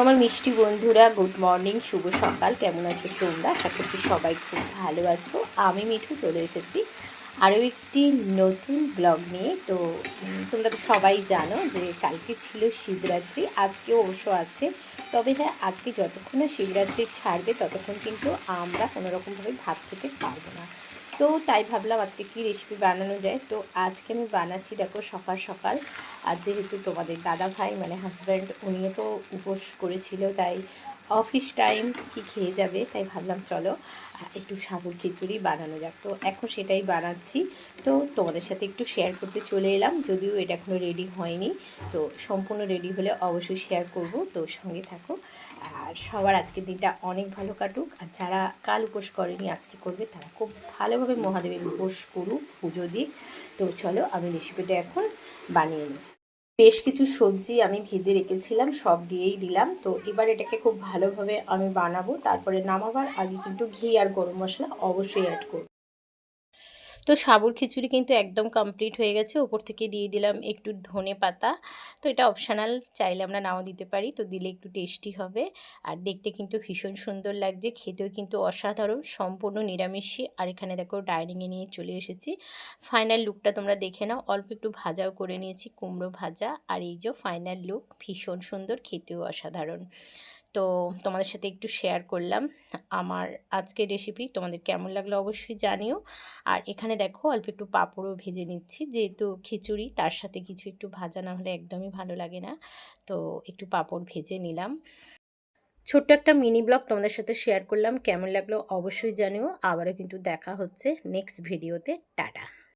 আমার মিষ্টি বন্ধুরা, গুড মর্নিং, শুভ সকাল। কেমন আছো তোমরা? আশা করছি সবাই খুব ভালো আছো। আমি মিঠু চলে এসেছি আরও একটি নতুন ব্লগ নিয়ে। তো তোমরা তো সবাই জানো যে কালকে ছিল শিবরাত্রি, আজকেও অবশ্য আছে। তবে হ্যাঁ, আজকে যতক্ষণ না শিবরাত্রি ছাড়বে ততক্ষণ কিন্তু আমরা কোনোরকমভাবে ভাত খেতে পারবো না। তো তাই ভাবলাম আজকে কী রেসিপি বানানো যায়। তো আজকে আমি বানাচ্ছি, দেখো, সকাল সকাল। আর যেহেতু তোমাদের দাদা ভাই মানে হাজব্যান্ড, উনিও তো উপোস করেছিল, তাই অফিস টাইম কি খেয়ে যাবে, তাই ভাবলাম চলো একটু সাবুর খিচুড়ি বানানো যাক। তো এখন সেটাই বানাচ্ছি। তো তোমাদের সাথে একটু শেয়ার করতে চলে এলাম, যদিও এটা এখনও রেডি হয়নি। তো সম্পূর্ণ রেডি হলে অবশ্যই শেয়ার করব, তো সঙ্গে থাকো। আর সবার আজকের দিনটা অনেক ভালো কাটুক। আর যারা কাল উপোস করেনি আজকে করবে, তারা খুব ভালোভাবে মহাদেবের উপোস করুক, পুজো দিক। তো চলো আমি রেসিপিটা এখন বানিয়ে নিই। বেশ কিছু সবজি আমি ভেজে রেখেছিলাম, সব দিয়েই দিলাম। তো এবার এটাকে খুব ভালোভাবে আমি বানাবো। তারপরে নামাবার আগে কিন্তু ঘি আর গরম মশলা অবশ্যই অ্যাড করব। তো সাবুর খিচুড়ি কিন্তু একদম কমপ্লিট হয়ে গেছে। ওপর থেকে দিয়ে দিলাম একটু ধনে পাতা। তো এটা অপশানাল, চাইলে আমরা নাও দিতে পারি, তো দিলে একটু টেস্টি হবে। আর দেখতে কিন্তু ভীষণ সুন্দর লাগছে, খেতেও কিন্তু অসাধারণ, সম্পূর্ণ নিরামিষই। আর এখানে দেখো ডাইনিংয়ে নিয়ে চলে এসেছি। ফাইনাল লুকটা তোমরা দেখে নাও। অল্প একটু ভাজাও করে নিয়েছি, কুমড়ো ভাজা। আর এই যে ফাইনাল লুক, ভীষণ সুন্দর, খেতেও অসাধারণ। তো তোমাদের সাথে একটু শেয়ার করলাম আমার আজকের রেসিপি। তোমাদের কেমন লাগলো অবশ্যই জানিও। আর এখানে দেখো অল্প একটু পাঁপড়ও ভেজে নিচ্ছি, যেহেতু খিচুড়ি, তার সাথে কিছু একটু ভাজা না হলে একদমই ভালো লাগে না। তো একটু পাঁপড় ভেজে নিলাম। ছোট্ট একটা মিনি ব্লগ তোমাদের সাথে শেয়ার করলাম, কেমন লাগলো অবশ্যই জানিও। আবারও কিন্তু দেখা হচ্ছে নেক্সট ভিডিওতে। টাটা।